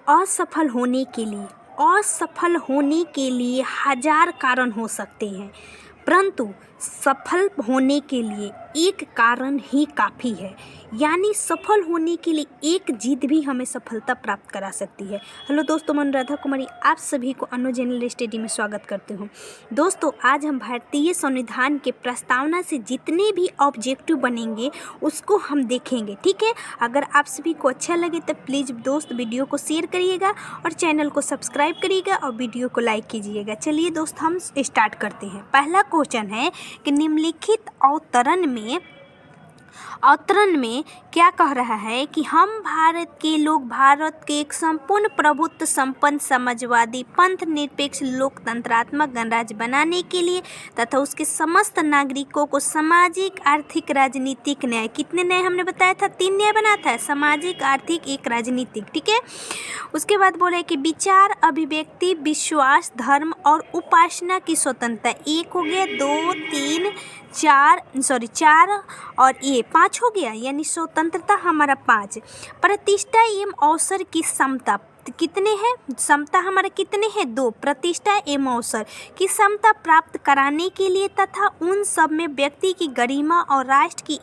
असफल होने के लिए हजार कारण हो सकते हैं, परंतु सफल होने के लिए एक कारण ही काफ़ी है। यानी सफल होने के लिए एक जिद भी हमें सफलता प्राप्त करा सकती है। हेलो दोस्तों, मैं राधा कुमारी आप सभी को अनु जनरल स्टडी में स्वागत करती हूँ। दोस्तों, आज हम भारतीय संविधान के प्रस्तावना से जितने भी ऑब्जेक्टिव बनेंगे उसको हम देखेंगे, ठीक है। अगर आप सभी को अच्छा लगे तो प्लीज़ दोस्त वीडियो को शेयर करिएगा और चैनल को सब्सक्राइब करिएगा और वीडियो को लाइक कीजिएगा। चलिए दोस्त, हम स्टार्ट करते हैं। पहला क्वेश्चन है कि निम्नलिखित अवतरण में क्या कह रहा है कि हम भारत के लोग भारत के एक संपूर्ण प्रभुत्व संपन्न समाजवादी पंथ निरपेक्ष लोकतंत्रात्मक गणराज्य बनाने के लिए तथा उसके समस्त नागरिकों को सामाजिक आर्थिक राजनीतिक न्याय, कितने न्याय हमने बताया था, 3 न्याय बना था, सामाजिक आर्थिक एक राजनीतिक, ठीक है। उसके बाद बोले कि विचार अभिव्यक्ति विश्वास धर्म और उपासना की स्वतंत्रता, 1 हो गया, 2 3 4 और ये 5 हो गया, यानी स्वतंत्रता हमारा 5। प्रतिष्ठा एवं अवसर की समता, कितने हैं, समता हमारे कितने हैं, 2। प्रतिष्ठा एवं अवसर की समता प्राप्त कराने के लिए तथा उन सब में व्यक्ति की गरिमा और राष्ट्र की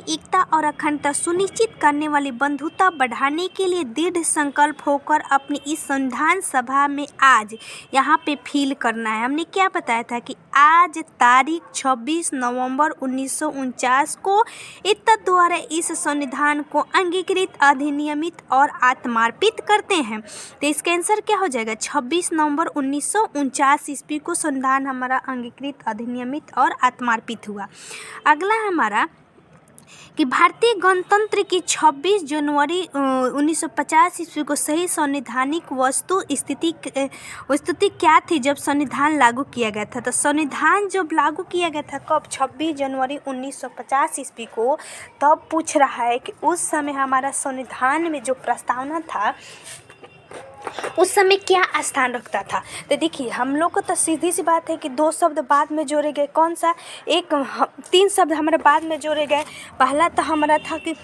एकता और अखंडता सुनिश्चित करने वाली बंधुता बढ़ाने के लिए दृढ़ संकल्प होकर अपनी इस संविधान सभा में आज यहाँ पे फील करना है। हमने क्या बताया था कि आज तारीख 26 नवंबर 1949 को इत्तद द्वारा इस संविधान को अंगीकृत अधिनियमित और आत्मार्पित करते हैं। तो इसका आंसर क्या हो जाएगा, 26 नवंबर 1949 ईस्वी को संविधान हमारा अंगीकृत अधिनियमित और आत्मार्पित हुआ। अगला हमारा कि भारतीय गणतंत्र की 26 जनवरी 1950 ईस्वी को सही संवैधानिक वस्तु स्थिति क्या थी जब संविधान लागू किया गया था। तो संविधान जब लागू किया गया था कब, 26 जनवरी 1950 ईस्वी को, तब पूछ रहा है कि उस समय हमारा संविधान में जो प्रस्तावना था उस समय क्या स्थान रखता था। तो देखिए, हम लोग को तो सीधी सी बात है कि 2 शब्द बाद में जोड़े गए, कौन सा, 3 शब्द हमारे बाद में जोड़े गए। पहला तो हमारा था कि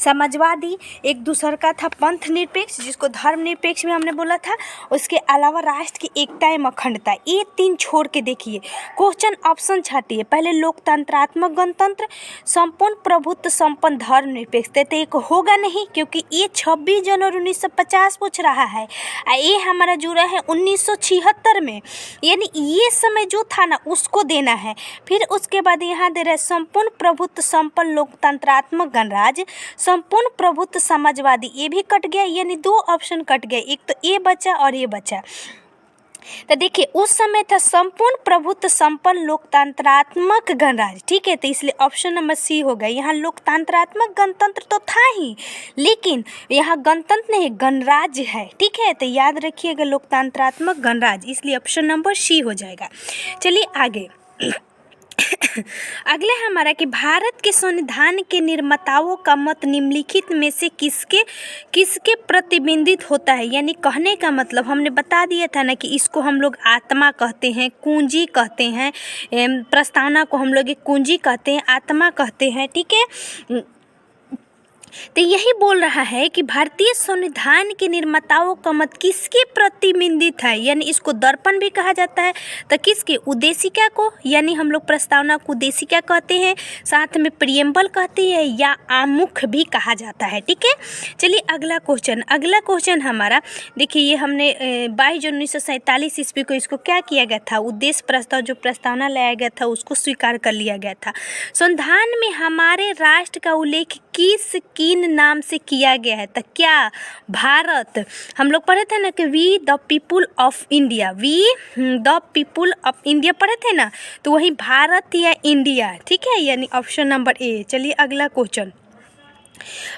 समाजवादी, एक दूसरा का था पंथ निरपेक्ष जिसको धर्म निरपेक्ष में हमने बोला था, उसके अलावा राष्ट्र की एकता एवं अखंडता। ये 3 छोड़ के देखिए, क्वेश्चन ऑप्शन छाटिए, पहले लोकतंत्रात्मक गणतंत्र, संपूर्ण प्रभुत्व संपन्न धर्म निरपेक्ष, तो एक होगा नहीं क्योंकि ये 26 जनवरी 1950 पूछ रहा है, ये हमारा जुड़ा है 1976 में, यानी ये समय जो था ना उसको देना है। फिर उसके बाद यहाँ दे रहा है संपूर्ण प्रभुत्व संपन्न लोकतंत्रात्मक गणराज्य, संपूर्ण प्रभुत्व समाजवादी, ये भी कट गया, यानी 2 ऑप्शन कट गए, एक तो ये बचा और ये बचा। तो देखिए, उस समय था संपूर्ण प्रभुत्व संपन्न लोकतंत्रात्मक गणराज्य, ठीक है, तो इसलिए ऑप्शन नंबर सी हो गया। यहाँ लोकतंत्रात्मक गणतंत्र तो था ही, लेकिन यहाँ गणतंत्र नहीं गणराज्य है, ठीक है, तो याद रखिएगा लोकतंत्रात्मक गणराज्य, इसलिए ऑप्शन नंबर सी हो जाएगा। चलिए आगे अगले हमारा कि भारत के संविधान के निर्माताओं का मत निम्नलिखित में से किसके प्रतिबिंबित होता है। यानी कहने का मतलब हमने बता दिया था ना कि इसको हम लोग आत्मा कहते हैं, कुंजी कहते हैं, प्रस्तावना को हम लोग एक कुंजी कहते हैं, आत्मा कहते हैं, ठीक है। तो यही बोल रहा है कि भारतीय संविधान के निर्माताओं का मत किसके प्रतिबिंबित है, यानी इसको दर्पण भी कहा जाता है, तो किसके, उद्देशिका को, यानी हम लोग प्रस्तावना को उद्देशिका कहते हैं, साथ में प्रियम्बल कहते हैं या आमुख भी कहा जाता है, ठीक है। चलिए अगला क्वेश्चन हमारा देखिए, ये हमने 22 जून 1947 ईस्वी को इसको क्या किया गया था, उद्देश्य प्रस्ताव जो प्रस्तावना लाया गया था उसको स्वीकार कर लिया गया था। संविधान में हमारे राष्ट्र का उल्लेख किन नाम से किया गया है, तो क्या, भारत, हम लोग पढ़े थे ना कि we the people of India, पढ़े थे ना, तो वही भारत या इंडिया, ठीक है, यानी ऑप्शन नंबर ए। चलिए अगला क्वेश्चन,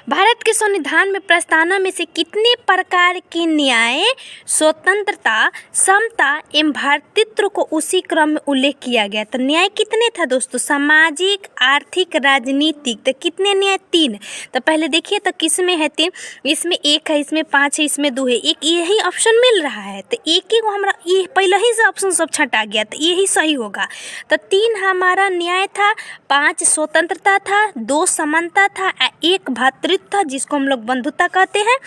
भारत के संविधान में प्रस्तावना में से कितने प्रकार के न्याय, स्वतंत्रता, समता एवं भ्रातृत्व को उसी क्रम में उल्लेख किया गया। तो न्याय कितने था दोस्तों, सामाजिक आर्थिक राजनीतिक, तो कितने न्याय, 3। तो पहले देखिए तो किस में है 3, इसमें 1 है, इसमें 5 है, इसमें 2 है, एक यही ऑप्शन मिल रहा है, तो एक ही को हमारा ये पहले ही से ऑप्शन सब छटा गया, तो यही सही होगा। तो 3 हमारा न्याय था, 5 स्वतंत्रता था, 2 समानता था, 1 भ्रातृत्व जिसको हम लोग बंधुता कहते हैं।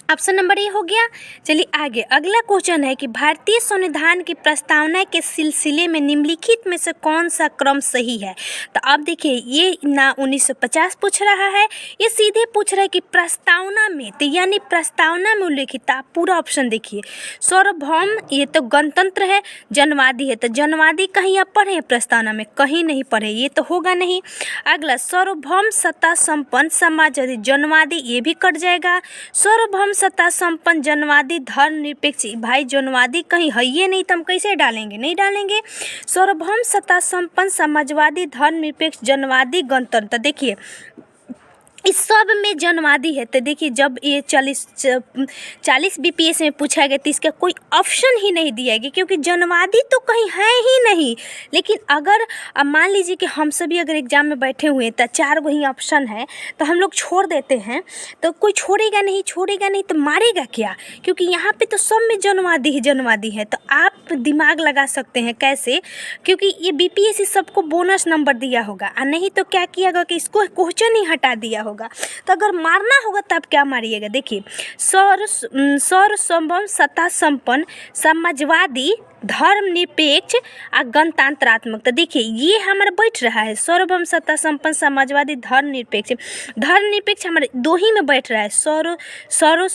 ऑप्शन नंबर ए हो गया। चलिए आगे, अगला क्वेश्चन है कि भारतीय संविधान की प्रस्तावना के सिलसिले में निम्नलिखित में से कौन सा क्रम सही है। तो अब देखिए, ये ना 1950 पूछ रहा है, ये सीधे पूछ रहा है कि प्रस्तावना में, तो यानी प्रस्तावना में उल्लेखित। आप पूरा ऑप्शन देखिए, सार्वभौम, ये तो गणतंत्र है, जनवादी है, तो जनवादी कहीं आप पढ़े हैं प्रस्तावना में? कहीं नहीं पढ़े, ये तो होगा नहीं। अगला, सार्वभौम सत्ता संपन्न समाजवादी, जनवादी, ये भी कट जाएगा। सार्वभौम सत्ता संपन्न जनवादी धर्मनिरपेक्ष, भाई जनवादी कहीं है ये नहीं, तो हम कैसे डालेंगे? नहीं डालेंगे। सार्वभौम सत्ता संपन्न समाजवादी धर्मनिरपेक्ष जनवादी गणतंत्र, देखिए इस सब में जनवादी है। तो देखिए, जब ये 40 बीपीएस में पूछा गया तो इसका कोई ऑप्शन ही नहीं दिया गया, क्योंकि जनवादी तो कहीं है ही नहीं। लेकिन अगर अब मान लीजिए कि हम सभी अगर एग्जाम में बैठे हुए हैं तो 4 गो ही ऑप्शन है, तो हम लोग छोड़ देते हैं, तो कोई छोड़ेगा नहीं तो मारेगा क्या? क्योंकि यहाँ पे तो सब में जनवादी है। तो आप दिमाग लगा सकते हैं कैसे, क्योंकि ये बीपीएससी सबको बोनस नंबर दिया होगा, और नहीं तो क्या किया होगा कि इसको क्वेश्चन ही हटा दिया होगा। तो अगर मारना होगा तो आप क्या मारिएगा? देखिए, सार्वभौम सत्ता संपन्न समाजवादी धर्मनिरपेक्ष और गणतंत्रात्मक। तो देखिए, ये हमारा बैठ रहा है, सार्वभौम सत्ता संपन्न समाजवादी धर्मनिरपेक्ष हमारे 2 ही में बैठ रहा है। सार्वभौम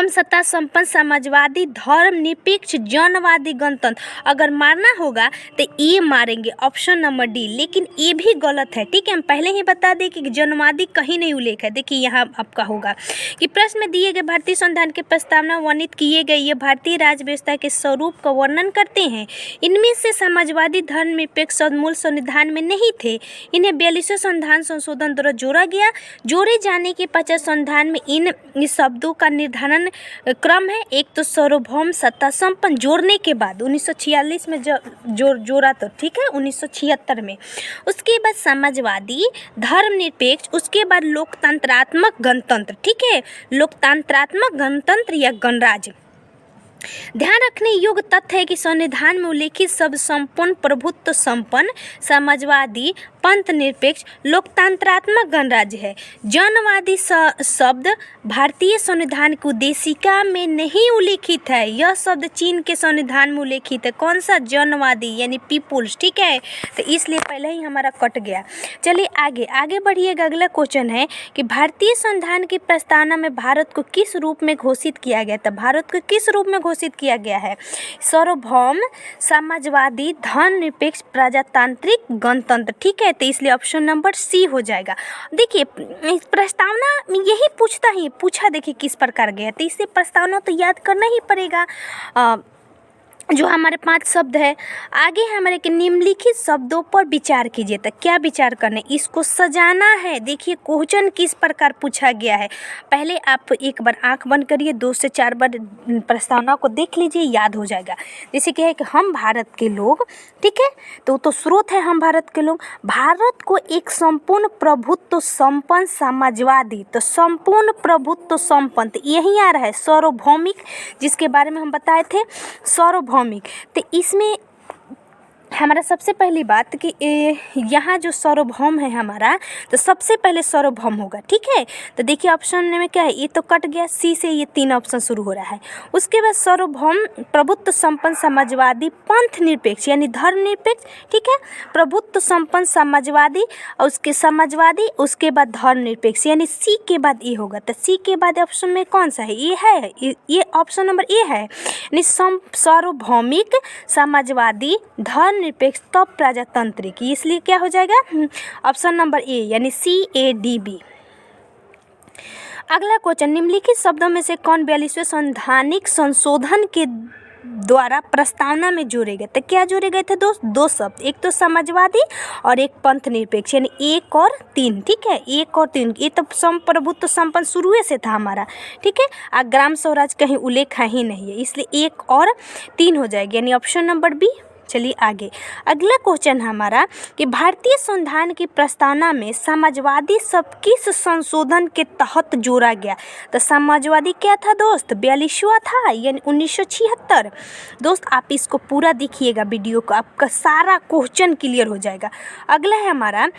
सत्ता संपन्न समाजवादी धर्मनिरपेक्ष जनवादी गणतंत्र। अगर मारना होगा तो ये मारेंगे, ऑप्शन नंबर डी। लेकिन ये भी गलत है, ठीक है, हम पहले ही बता दें कि जनवादी कहीं नहीं उल्लेख है। देखिए यहाँ आपका होगा कि प्रश्न में दिए गए भारतीय संविधान के प्रस्तावना वर्णित किए गए ये भारतीय राज्य व्यवस्था के स्वरूप का वर्णन करते हैं। इनमें से समाजवादी धर्मनिरपेक्ष मूल संविधान में नहीं थे, इन्हें 42वें संविधान संशोधन द्वारा जोड़ा गया। जोड़े जाने के पश्चात संविधान में इन शब्दों का निर्धारण क्रम है। एक तो सार्वभौम सत्ता संपन्न, जोड़ने के बाद 1946 में जोड़ा, तो ठीक है, 1976 में। उसके बाद समाजवादी धर्मनिरपेक्ष, उसके बाद लोकतंत्रात्मक गणतंत्र, ठीक है, लोकतंत्रात्मक गणतंत्र या गणराज्य। ध्यान रखने योग्य तथ्य है कि संविधान में उल्लेखित शब्द संपूर्ण प्रभुत्व संपन्न समाजवादी पंथ निरपेक्ष लोकतंत्रात्मक गणराज्य है। जनवादी शब्द भारतीय संविधान की उद्देशिका में नहीं उल्लेखित है। यह शब्द चीन के संविधान में उल्लेखित है। कौन सा? जनवादी यानी पीपुल्स, ठीक है, तो इसलिए पहले ही हमारा कट गया। चलिए आगे बढ़िएगा। अगला क्वेश्चन है कि भारतीय संविधान की प्रस्तावना में भारत को किस रूप में घोषित किया गया? तो भारत को किस रूप में घोषित किया गया है? सार्वभौम समाजवादी धर्मनिरपेक्ष प्रजातांत्रिक गणतंत्र, ठीक है, तो इसलिए ऑप्शन नंबर सी हो जाएगा। देखिए, इस प्रस्तावना में यही पूछा देखिए किस प्रकार गया, तो इससे प्रस्तावना तो याद करना ही पड़ेगा। जो हमारे 5 शब्द है। आगे हमारे के निम्नलिखित शब्दों पर विचार कीजिए। तो क्या विचार करना? इसको सजाना है। देखिए क्वेश्चन किस प्रकार पूछा गया है। पहले आप एक बार आंख बंद करिए, 2 से 4 बार प्रस्तावना को देख लीजिए, याद हो जाएगा। जैसे क्या है कि हम भारत के लोग, ठीक है, तो स्रोत है हम भारत के लोग। भारत को एक संपूर्ण प्रभुत्व संपन्न समाजवादी, तो संपूर्ण प्रभुत्व संपन्न, तो यही आ रहा है सार्वभौमिक, जिसके बारे में हम बताए थे, सार्वभौमिक। तो इसमें हमारा सबसे पहली बात कि यहाँ जो सार्वभौम है हमारा, तो सबसे पहले सार्वभौम होगा, ठीक है। तो देखिए ऑप्शन में क्या है, ये तो कट गया, सी से ये 3 ऑप्शन शुरू हो रहा है। उसके बाद सार्वभौम प्रभुत्व संपन्न समाजवादी पंथ निरपेक्ष यानी धर्म निरपेक्ष, ठीक है, प्रभुत्व संपन्न समाजवादी और उसके समाजवादी, उसके बाद धर्म निरपेक्ष यानी सी के बाद ये होगा। तो सी के बाद ऑप्शन में कौन सा है? ये है, ये ऑप्शन नंबर ए है, यानी सार्वभौमिक समाजवादी धर्म निरपेक्ष तब प्रजातांत्रिक, इसलिए क्या हो जाएगा ऑप्शन नंबर ए यानी CADB। अगला क्वेश्चन, निम्नलिखित शब्दों में से कौन 42वें संवैधानिक संशोधन के द्वारा प्रस्तावना में जोड़े गए? तो क्या जोड़े गए थे दोस्त? 2 शब्द, एक तो समाजवादी और एक पंथ निरपेक्ष यानी 1 और 3, ठीक है, 1 और 3। ये तो संप्रभुत्व संपन्न शुरू से था हमारा, ठीक है, और ग्राम स्वराज कहीं उल्लेख ही नहीं है, इसलिए 1 और 3 हो जाएगी यानी ऑप्शन नंबर बी। चलिए आगे, अगला क्वेश्चन हमारा कि भारतीय संविधान की प्रस्तावना में समाजवादी शब्द किस संशोधन के तहत जोड़ा गया? तो समाजवादी क्या था दोस्त? 42वां था यानी 1976। दोस्त आप इसको पूरा देखिएगा वीडियो को, आपका सारा क्वेश्चन क्लियर हो जाएगा। अगला है हमारा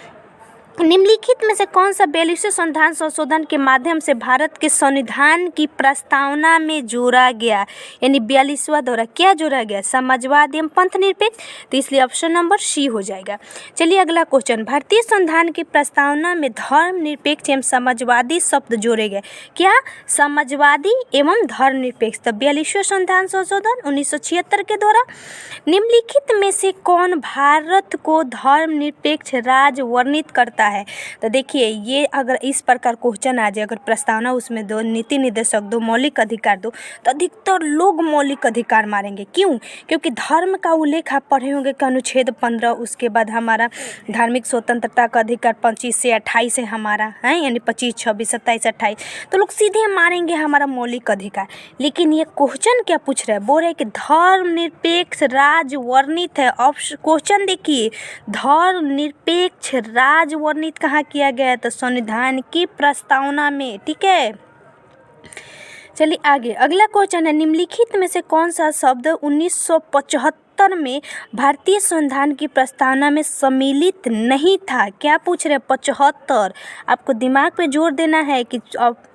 निम्नलिखित में से कौन सा 42वें संविधान संशोधन के माध्यम से भारत के संविधान की प्रस्तावना में जोड़ा गया, यानी 42वां द्वारा क्या जोड़ा गया, समाजवाद एवं पंथ निरपेक्ष। तो इसलिए ऑप्शन नंबर सी हो जाएगा। चलिए अगला क्वेश्चन, भारतीय संविधान की प्रस्तावना में धर्म निरपेक्ष एवं समाजवादी शब्द जोड़े गए, क्या, समाजवादी एवं धर्म निरपेक्ष। तो 42वें संविधान संशोधन 1976 के द्वारा निम्नलिखित में से कौन भारत को धर्म निरपेक्ष राज्य वर्णित करता है। तो देखिए ये अगर इस प्रकार क्वेश्चन आ जाए, अगर प्रस्तावना उसमें दो, नीति निर्देशक दो, मौलिक अधिकार दो, तो अधिकतर लोग मौलिक अधिकार मारेंगे। क्यों? क्योंकि धर्म का उल्लेख आप पढ़े होंगे कि अनुच्छेद 15, उसके बाद हमारा धार्मिक स्वतंत्रता का अधिकार 25 से 28 है हमारा, है यानी 25, 26, 27, 28, तो लोग सीधे मारेंगे हमारा मौलिक अधिकार। लेकिन ये क्वेश्चन क्या पूछ रहा है, बोल रहे हैं कि धर्म निरपेक्ष राज्य वर्णित है। ऑप्शन क्वेश्चन देखिए, धर्म निरपेक्ष राज्य वर्णित कहाँ किया गया है, तो संविधान की प्रस्तावना में। ठीक है, चलिए आगे अगला क्वेश्चन है, निम्नलिखित में से कौन सा शब्द 1975 में भारतीय संविधान की प्रस्तावना में सम्मिलित नहीं था। क्या पूछ रहे हैं, 75। आपको दिमाग पे जोर देना है कि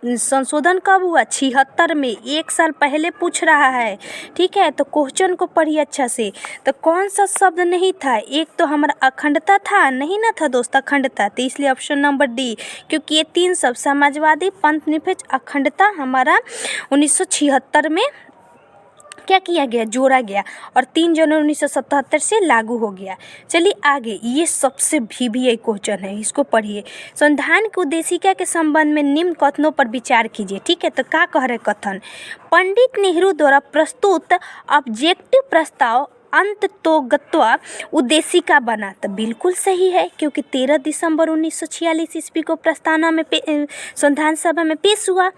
संशोधन कब हुआ, 76 में, 1 साल पहले पूछ रहा है। ठीक है, तो क्वेश्चन को पढ़िए अच्छा से। तो कौन सा शब्द नहीं था, एक तो हमारा अखंडता था, नहीं ना था दोस्त अखंडता, तो इसलिए ऑप्शन नंबर डी, क्योंकि ये 3 शब्द समाजवादी, पंथ निरपेक्ष, अखंडता हमारा 1976 में क्या किया गया, जोड़ा गया, और 3 जनवरी 1977 से लागू हो गया। चलिए आगे, ये सबसे VBI क्वेश्चन है, इसको पढ़िए। संविधान की उद्देशिका के संबंध में निम्न कथनों पर विचार कीजिए। ठीक है, तो क्या कह रहे कथन, पंडित नेहरू द्वारा प्रस्तुत ऑब्जेक्टिव प्रस्ताव अंततोगत्वा उद्देशिका बना। तो बिल्कुल सही है, क्योंकि 13 दिसंबर 1946 ईस्वी को प्रस्तावना में संविधान सभा में पेश हुआ।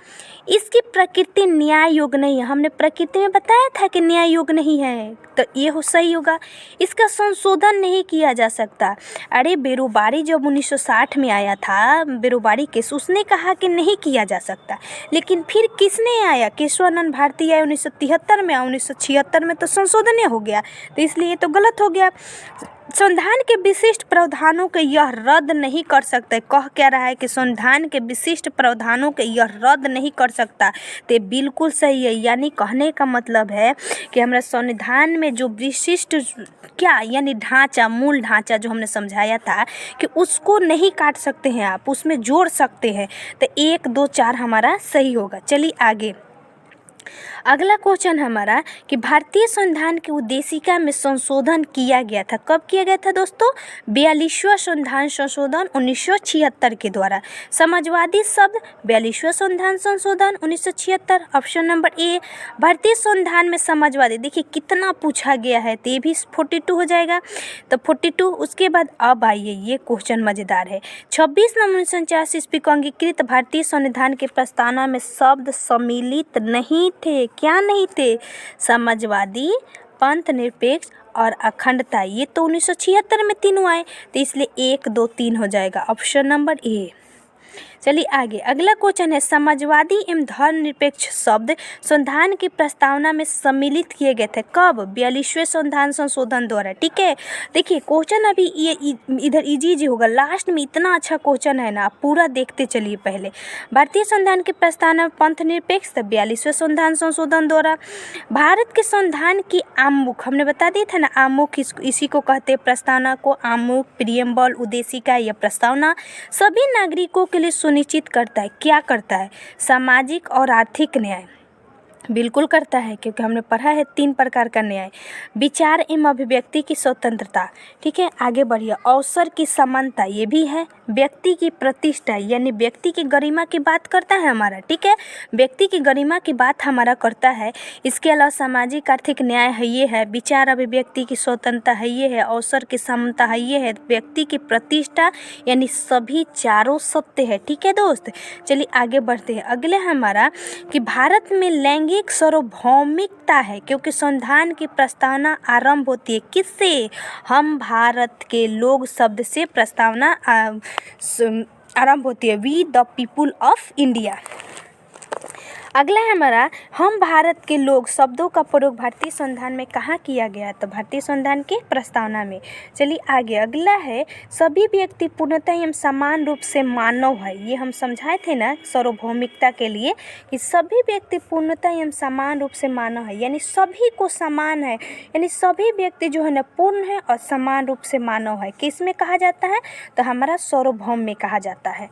इसकी प्रकृति न्याय योग्य नहीं है, हमने प्रकृति में बताया था कि न्याय योग्य नहीं है, तो ये हो सही होगा। इसका संशोधन नहीं किया जा सकता। अरे बेरोबारी जब 1960 में आया था, बेरोबारी केस, उसने कहा कि नहीं किया जा सकता, लेकिन फिर किसने आया, केशवानंद भारती आया 1973 में, 1976 में तो संशोधन हो गया, तो इसलिए तो गलत हो गया। संविधान के विशिष्ट प्रावधानों के यह रद्द नहीं कर सकते। कह क्या रहा है कि संविधान के विशिष्ट प्रावधानों के यह रद्द नहीं कर सकता, तो बिल्कुल सही है। यानी कहने का मतलब है कि हमारे संविधान में जो विशिष्ट क्या, यानी ढांचा, मूल ढांचा जो हमने समझाया था कि उसको नहीं काट सकते हैं आप, उसमें जोड़ सकते हैं। तो 1, 2, 4 हमारा सही होगा। चलिए आगे अगला क्वेश्चन हमारा कि भारतीय संविधान की उद्देशिका में संशोधन किया गया था। कब किया गया था दोस्तों, 42वां संविधान संशोधन 1976 के द्वारा। समाजवादी शब्द 42वां संविधान संशोधन 1976, ऑप्शन नंबर ए। भारतीय संविधान में समाजवादी, देखिए कितना पूछा गया है, तो ये भी 42 हो जाएगा, तो 42। उसके बाद अब आइए, ये क्वेश्चन मज़ेदार है। 26 नवंबर 1949 ईस्वी को अंगीकृत भारतीय संविधान की प्रस्तावना में शब्द सम्मिलित नहीं थे। क्या नहीं थे, समाजवादी, पंथ निरपेक्ष और अखंडता। ये तो 1976 में तीनों आए, तो इसलिए 1, 2, 3 हो जाएगा, ऑप्शन नंबर ए। चलिए आगे अगला क्वेश्चन है, समाजवादी एवं धर्मनिरपेक्ष शब्द संविधान की प्रस्तावना में सम्मिलित किए गए थे। कब, 42वें संविधान संशोधन द्वारा। ठीक है, देखिए क्वेश्चन अभी ये इधर इजी होगा, लास्ट में इतना अच्छा क्वेश्चन है ना, आप पूरा देखते चलिए। पहले भारतीय संविधान की प्रस्तावना में पंथ निरपेक्ष 42वें संविधान संशोधन द्वारा। भारत के संविधान की आमुख, हमने बता दिया था ना, आमुख इसी को कहते हैं, प्रस्तावना को आमुख, प्रियम्बल, उद्देशिका या प्रस्तावना सभी नागरिकों के लिए सुनिश्चित करता है। क्या करता है, सामाजिक और आर्थिक न्याय, बिल्कुल करता है, क्योंकि हमने पढ़ा है 3 प्रकार का न्याय, विचार एवं अभिव्यक्ति की स्वतंत्रता। ठीक है, आगे बढ़िए, अवसर की समानता, ये भी है, व्यक्ति की प्रतिष्ठा, यानी व्यक्ति की गरिमा की बात करता है हमारा। ठीक है, व्यक्ति की गरिमा की बात हमारा करता है। इसके अलावा सामाजिक आर्थिक न्याय है, ये है, विचार अभिव्यक्ति की स्वतंत्रता है, ये है, अवसर की समानता है, ये है, व्यक्ति की प्रतिष्ठा, यानी सभी चारों सत्य है। ठीक है दोस्त, चलिए आगे बढ़ते हैं। अगले हमारा कि भारत में लैंगिक सार्वभौमिकता है, क्योंकि संविधान की प्रस्तावना आरंभ होती है किससे, हम भारत के लोग शब्द से प्रस्तावना आरंभ होती है, we the people of India. अगला है हमारा, हम भारत के लोग शब्दों का प्रयोग भारतीय संविधान में कहाँ किया गया? तो भारतीय संविधान की प्रस्तावना में। चलिए आगे, अगला है, सभी व्यक्ति पूर्णतः एवं समान रूप से मानव है। ये हम समझाए थे ना सार्वभौमिकता के लिए कि सभी व्यक्ति पूर्णतः एवं समान रूप से मानव है, यानी सभी को समान है, यानी सभी व्यक्ति जो है ना पूर्ण है और समान रूप से मानव है। किस में कहा जाता है? तो हमारा सार्वभौम में कहा जाता है।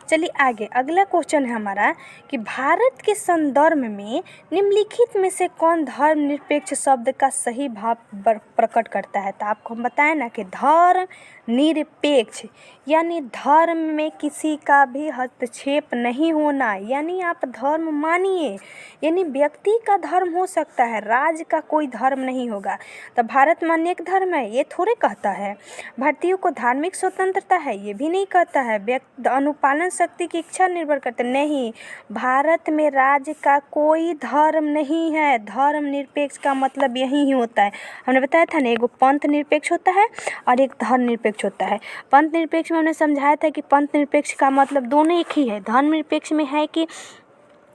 चलिए आगे, अगला क्वेश्चन है हमारा कि भारत के संदर्भ में निम्नलिखित में से कौन धर्मनिरपेक्ष शब्द का सही भाव प्रकट करता है? तो आपको हम बताएं ना कि धर्म निरपेक्ष यानी धर्म में किसी का भी हस्तक्षेप नहीं होना, यानी आप धर्म मानिए, यानी व्यक्ति का धर्म हो सकता है, राज्य का कोई धर्म नहीं होगा। तो भारत में अनेक धर्म है, ये थोड़े कहता है। भारतीयों को धार्मिक स्वतंत्रता है, ये भी नहीं कहता है। व्यक्ति अनुपालन शक्ति की इच्छा निर्भर करता नहीं, भारत में राज्य का कोई धर्म नहीं है। धर्म निरपेक्ष का मतलब यही ही होता है। हमने बताया था ना, एगो पंथ निरपेक्ष होता है और एक धर्म निरपेक्ष होता है। पंथ निरपेक्ष में हमने समझाया था कि पंथ निरपेक्ष का मतलब दोनों एक ही है। धर्म निरपेक्ष में है कि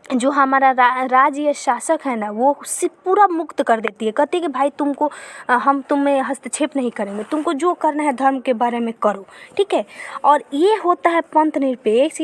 जो हमारा राज्य या शासक है ना, वो उससे पूरा मुक्त कर देती है, कहती है कि भाई तुमको हम तुम्हें हस्तक्षेप नहीं करेंगे, तुमको जो करना है धर्म के बारे में करो, ठीक है। और ये होता है पंथ निरपेक्ष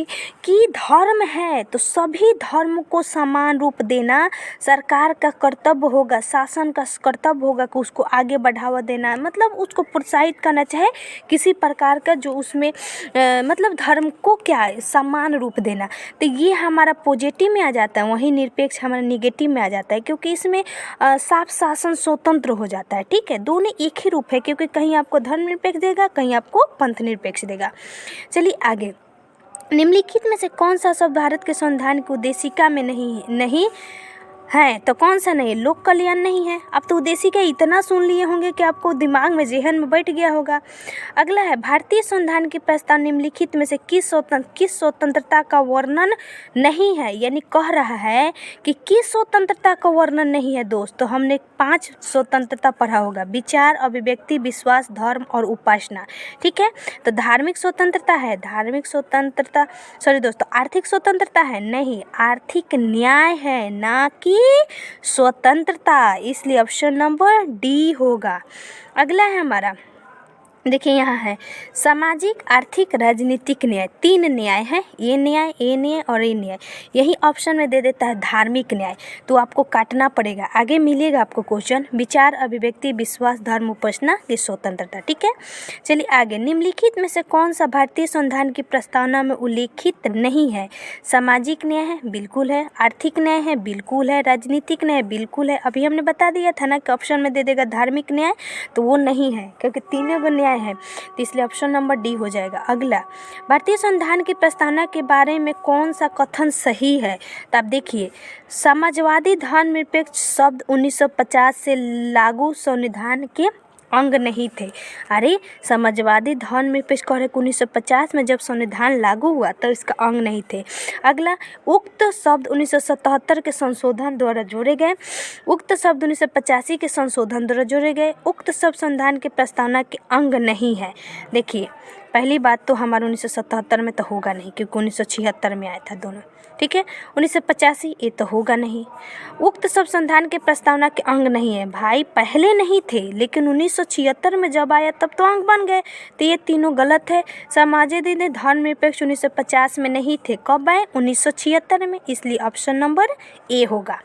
कि धर्म है तो सभी धर्म को समान रूप देना सरकार का कर्तव्य होगा, शासन का कर्तव्य होगा कि उसको आगे बढ़ावा देना, मतलब उसको प्रोत्साहित करना, चाहे किसी प्रकार का जो उसमें मतलब धर्म को क्या है समान रूप देना। तो ये हमारा पॉजिटिव में जाता है, वहीं निरपेक्ष हमारा निगेटिव में आ जाता है, क्योंकि इसमें साफ शासन स्वतंत्र हो जाता है, ठीक है। दोनों एक ही रूप है, क्योंकि कहीं आपको धर्म निरपेक्ष देगा, कहीं आपको पंथ निरपेक्ष देगा। चलिए आगे, निम्नलिखित में से कौन सा शब्द भारत के संविधान की उद्देशिका में नहीं है? तो कौन सा नहीं? लोक कल्याण नहीं है। अब तो उद्देशिका इतना सुन लिए होंगे कि आपको दिमाग में जेहन में बैठ गया होगा। अगला है, भारतीय संविधान की प्रस्ताव निम्नलिखित में से किस स्वतंत्रता का वर्णन नहीं है? यानी कह रहा है कि किस स्वतंत्रता का वर्णन नहीं है दोस्त। तो हमने 5 स्वतंत्रता पढ़ा होगा, विचार, अभिव्यक्ति, विश्वास, धर्म और उपासना, ठीक है। तो धार्मिक स्वतंत्रता है, धार्मिक स्वतंत्रता, सॉरी दोस्तों, आर्थिक स्वतंत्रता है नहीं, आर्थिक न्याय है ना कि स्वतंत्रता, इसलिए ऑप्शन नंबर डी होगा। अगला है हमारा, देखिए यहाँ है सामाजिक, आर्थिक, राजनीतिक न्याय। 3 न्याय है, ये न्याय, ए न्याय और ए न्याय। यही ऑप्शन में दे देता है धार्मिक न्याय, तो आपको काटना पड़ेगा, आगे मिलेगा आपको क्वेश्चन। विचार, अभिव्यक्ति, विश्वास, धर्म, उपासना, ये स्वतंत्रता, ठीक है। चलिए आगे, निम्नलिखित में से कौन सा भारतीय संविधान की प्रस्तावना में उल्लेखित नहीं है? सामाजिक न्याय है, बिल्कुल है। आर्थिक न्याय है, बिल्कुल है। राजनीतिक न्याय, बिल्कुल है। अभी हमने बता दिया था ना कि ऑप्शन में दे देगा धार्मिक न्याय, तो वो नहीं है, क्योंकि तीनों को न्याय है, तो इसलिए ऑप्शन नंबर डी हो जाएगा। अगला, भारतीय संविधान की प्रस्तावना के बारे में कौन सा कथन सही है? तो आप देखिए, समाजवादी धर्मनिरपेक्ष शब्द 1950 से लागू संविधान के अंग नहीं थे। अरे समाजवादी धर्मनिरपेक्ष कह रहे 1950 में जब संविधान लागू हुआ तो इसका अंग नहीं थे। अगला, उक्त शब्द 1977 के संशोधन द्वारा जोड़े गए, उक्त शब्द 1985 के संशोधन द्वारा जोड़े गए, उक्त शब्द संविधान के प्रस्तावना के अंग नहीं है। देखिए, पहली बात तो हमारा 1977 में तो होगा नहीं, क्योंकि 1976 में आया था दोनों, ठीक है। 1985 ये तो होगा नहीं। उक्त शब्द संविधान के प्रस्तावना के अंग नहीं है, भाई पहले नहीं थे, लेकिन 1976 में जब आया तब तो अंग बन गए, तो ये तीनों गलत है। समाजवादी धर्मनिरपेक्ष 1950 में नहीं थे, कब आए? 1976 में, इसलिए ऑप्शन नंबर ए होगा।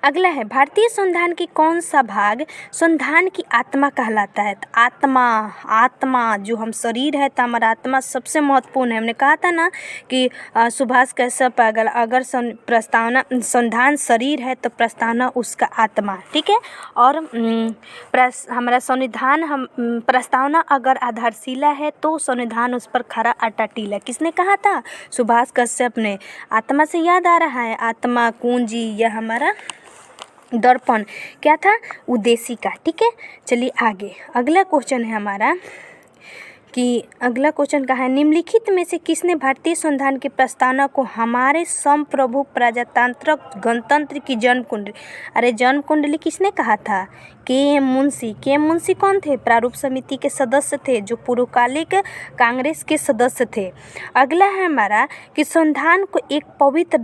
अगला है, भारतीय संविधान की कौन सा भाग संविधान की आत्मा कहलाता है? तो आत्मा जो हम शरीर है, तो हमारा आत्मा सबसे महत्वपूर्ण है। हमने कहा था ना कि सुभाष कश्यप, अगर प्रस्तावना संविधान शरीर है तो प्रस्तावना उसका आत्मा, ठीक है। और हमारा संविधान प्रस्तावना अगर आधारशिला है तो संविधान उस पर खरा अटाटीला। किसने कहा था? सुभाष कश्यप ने। आत्मा से याद आ रहा है, आत्मा कुंजी या हमारा दर्पण क्या था? उद्देशिका, ठीक है। चलिए आगे, अगला क्वेश्चन है हमारा कि अगला क्वेश्चन का है, निम्नलिखित में से किसने भारतीय संविधान की प्रस्तावना को हमारे संप्रभु प्रजातांत्रिक गणतंत्र की जन्म कुंडली, अरे जन्म कुंडली किसने कहा था? के एम मुंशी कौन थे? प्रारूप समिति के सदस्य थे, जो पूर्वकालिक कांग्रेस के सदस्य थे। अगला है हमारा कि संविधान को एक पवित्र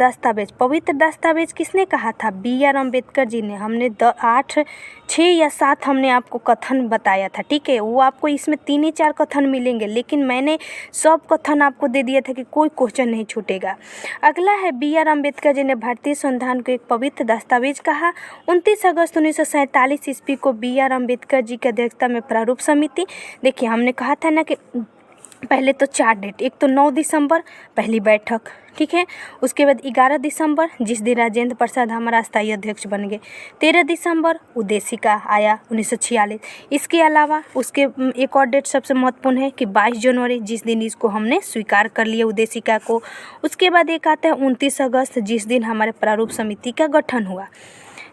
दस्तावेज किसने कहा था? B.R. अम्बेडकर जी ने। हमने 6 या 7 हमने आपको कथन बताया था, ठीक है। वो आपको इसमें 3 ही 4 कथन मिलेंगे, लेकिन मैंने सब कथन आपको दे दिया था कि कोई क्वेश्चन नहीं छूटेगा। अगला है B.R. अम्बेडकर जी ने भारतीय संविधान को एक पवित्र दस्तावेज कहा। 29 अगस्त 1947 ईस्वी को B.R. अम्बेडकर जी की अध्यक्षता में प्रारूप समिति, देखिए हमने कहा था ना कि पहले तो 4 डेट, एक तो 9 दिसंबर पहली बैठक, ठीक है। उसके बाद 11 दिसंबर जिस दिन राजेंद्र प्रसाद हमारा स्थायी अध्यक्ष बन गए। 13 दिसंबर उद्देशिका आया 1946। इसके अलावा उसके एक और डेट सबसे महत्वपूर्ण है कि 22 जनवरी जिस दिन इसको हमने स्वीकार कर लिया उद्देशिका को। उसके बाद एक आता है 29 अगस्त जिस दिन हमारे प्रारूप समिति का गठन हुआ।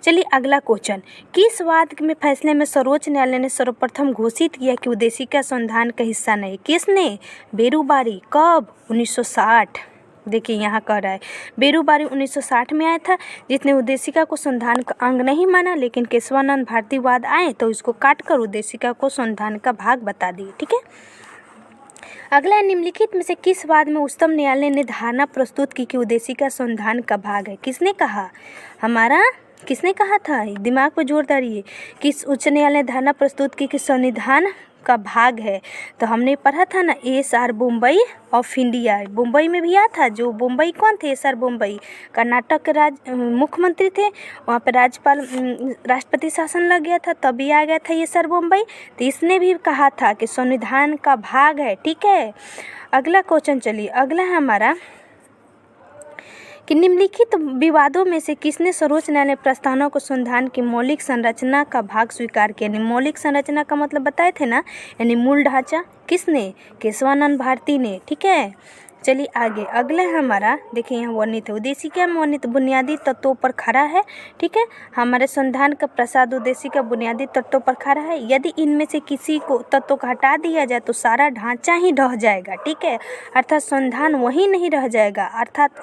चलिए अगला क्वेश्चन, किस वाद में फैसले में सर्वोच्च न्यायालय ने सर्वप्रथम घोषित किया कि उद्देशिका संविधान का हिस्सा नहीं? किसने? बेरुबारी। कब? 1960। देखिए यहाँ कह रहा है बेरुबारी 1960 में आया था, जिसने उद्देशिका को संविधान का अंग नहीं माना, लेकिन केशवानंद भारती वाद आए तो इसको काटकर उद्देशिका को संविधान का भाग बता दिए, ठीक है। अगला निम्नलिखित में से किस वाद में उच्चतम न्यायालय ने धारणा प्रस्तुत की कि उद्देशिका संविधान का भाग है? किसने कहा? किसने कहा था? दिमाग पर जोर डालिए। किस उच्च न्यायालय ने धारणा प्रस्तुत की कि संविधान का भाग है? तो हमने पढ़ा था ना ASR Bombay of India, Mumbai में भी आया था। जो मुंबई कौन थे? ASR बम्बई कर्नाटक के मुख्यमंत्री थे, वहाँ पे राष्ट्रपति शासन लग गया था, तभी आ गया था ASR बम्बई। तो इसने भी कहा था कि संविधान का भाग है, ठीक है। अगला क्वेश्चन चलिए, अगला है हमारा कि निम्नलिखित विवादों में से किसने सर्वोच्च न्यायालय प्रस्तावना को संविधान की मौलिक संरचना का भाग स्वीकार किया? यानी मौलिक संरचना का मतलब बताए थे ना, यानी मूल ढांचा। किसने? केशवानंद भारती ने, ठीक है। चलिए आगे, अगला है हमारा, देखिए यहाँ वर्णित है उद्देशिका में वर्णित बुनियादी तत्वों पर खड़ा है, ठीक है। हमारे संविधान का प्रसाद उद्देशिका बुनियादी तत्वों पर खड़ा है। यदि इनमें से किसी को तत्व को हटा दिया जाए तो सारा ढांचा ही ढह जाएगा, ठीक है। अर्थात संविधान वही नहीं रह जाएगा, अर्थात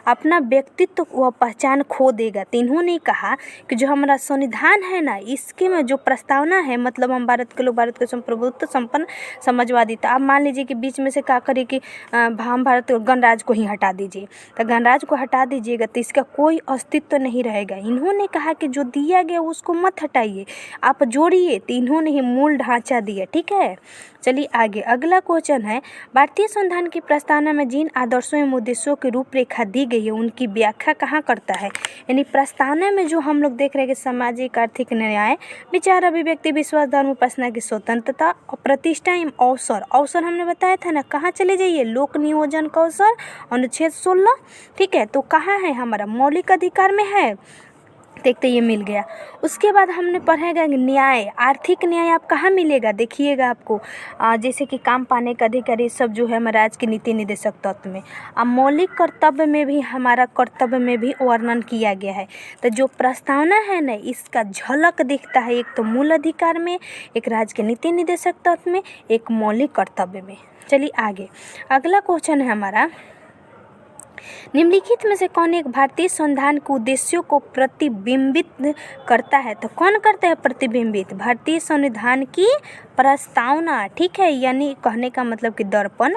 अपना व्यक्तित्व व पहचान खो देगा। तो इन्होंने कहा कि जो हमारा संविधान है ना, इसके में जो प्रस्तावना है, मतलब हम भारत के लोग भारत के संप्रभुत्व संपन्न समाजवादी था। आप मान लीजिए कि बीच में से क्या करे कि हम भारत गणराज को ही हटा दीजिए, तो गणराज को हटा दीजिएगा तो इसका कोई अस्तित्व नहीं रहेगा। इन्होंने कहा कि जो दिया गया उसको मत हटाइए, आप जोड़िए। तो इन्होंने ही मूल ढांचा दिया, ठीक है। चलिए आगे, अगला क्वेश्चन है भारतीय संविधान की प्रस्तावना में जिन आदर्शों एवं उद्देश्यों की रूपरेखा दी गई है उनकी व्याख्या कहाँ करता है? यानी प्रस्तावना में जो हम लोग देख रहे हैं कि सामाजिक आर्थिक न्याय, विचार अभिव्यक्ति विश्वास धर्म उपासना की स्वतंत्रता और प्रतिष्ठा एवं अवसर हमने बताया था ना, कहाँ चले जाइए? लोक नियोजन का अवसर, अनुच्छेद 16, ठीक है। तो कहाँ है? हमारा मौलिक अधिकार में है, देखते ये मिल गया। उसके बाद हमने पढ़ेगा न्याय, आर्थिक न्याय आप कहाँ मिलेगा? देखिएगा आपको जैसे कि काम पाने का अधिकार, ये सब जो है हमारे राज्य के नीति निर्देशक तत्व में। अब मौलिक कर्तव्य में भी हमारा कर्तव्य में भी वर्णन किया गया है। तो जो प्रस्तावना है ना, इसका झलक दिखता है, एक तो मूल अधिकार में, एक राज्य के नीति निर्देशक तत्व में, एक मौलिक कर्तव्य में। चलिए आगे, अगला क्वेश्चन है हमारा निम्नलिखित में से कौन एक भारतीय संविधान के उद्देश्यों को प्रतिबिंबित करता है? तो कौन करता है प्रतिबिंबित? भारतीय संविधान की प्रस्तावना, ठीक है। यानी कहने का मतलब कि दर्पण।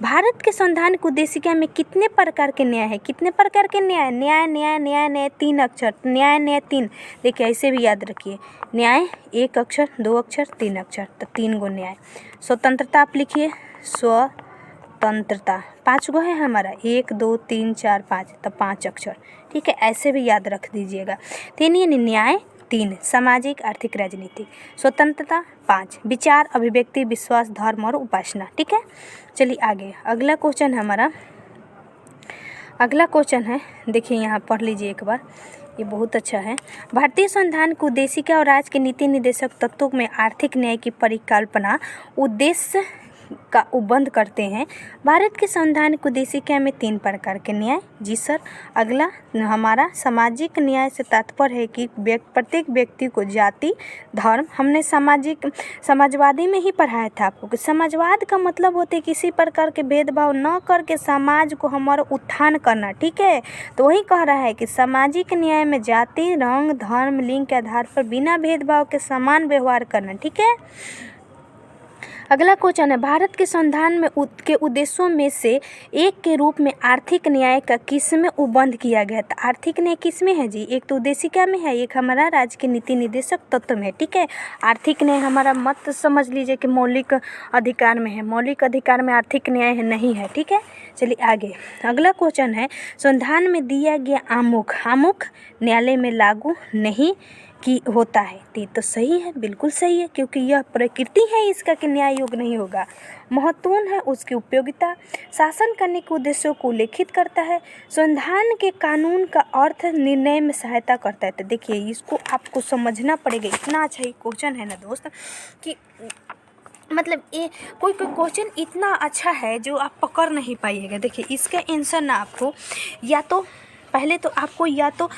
भारत के संविधान की उद्देशिका में कितने प्रकार के न्याय है? कितने प्रकार के न्याय? न्याय 3 अक्षर, न्याय 3। देखिए ऐसे भी याद रखिए, न्याय 1 अक्षर, 2 अक्षर, 3 अक्षर, तो 3 गो न्याय। स्वतंत्रता आप लिखिए, स्वतंत्रता 5 गो है हमारा, 1 2 3 4 5, तो 5 अक्षर, ठीक है। ऐसे भी याद रख दीजिएगा। 3 यानी न्याय 3, सामाजिक आर्थिक राजनीतिक, स्वतंत्रता 5, विचार अभिव्यक्ति विश्वास धर्म और उपासना, ठीक है। चलिए आगे, अगला क्वेश्चन है हमारा, अगला क्वेश्चन है, देखिए यहाँ पढ़ लीजिए एक बार, ये बहुत अच्छा है। भारतीय संविधान की उद्देशिका और राज्य के नीति निर्देशक तत्वों में आर्थिक न्याय की परिकल्पना उद्देश्य का उपबंध करते हैं। भारत के संवैधानिक उद्देशिका में 3 प्रकार के न्याय। जी सर। अगला हमारा सामाजिक न्याय से तात्पर्य है कि प्रत्येक व्यक्ति को जाति, धर्म, हमने समाजवादी में ही पढ़ाया था आपको कि समाजवाद का मतलब होता है किसी प्रकार के भेदभाव न करके समाज को हमारा उत्थान करना। ठीक है, तो वही कह रहा है कि सामाजिक न्याय में जाति, रंग, धर्म, लिंग के आधार पर बिना भेदभाव के समान व्यवहार करना। ठीक है। अगला क्वेश्चन है, भारत के संविधान में के उद्देश्यों में से एक के रूप में आर्थिक न्याय का किसमें उपबंध किया गया था? आर्थिक न्याय किसमें है जी? एक तो उद्देशिका में है, एक हमारा राज्य के नीति निर्देशक तत्व में है। ठीक है, आर्थिक न्याय हमारा मत समझ लीजिए कि मौलिक अधिकार में है, मौलिक अधिकार में आर्थिक न्याय नहीं है। ठीक है, चलिए आगे। अगला क्वेश्चन है, संविधान में दिया गया आमुख न्यायालय में लागू नहीं कि होता है। तो सही है, बिल्कुल सही है, क्योंकि यह प्रकृति है इसका कि न्याय योग्य नहीं होगा। महत्वपूर्ण है उसकी उपयोगिता, शासन करने के उद्देश्यों को उल्लेखित करता है, संविधान के कानून का अर्थ निर्णय में सहायता करता है। तो देखिए इसको आपको समझना पड़ेगा। इतना अच्छा ये क्वेश्चन है ना दोस्त कि मतलब ये कोई क्वेश्चन इतना अच्छा है जो आप पकड़ नहीं पाइएगा। देखिए इसका आंसर ना आपको या तो पहले तो आपको या तो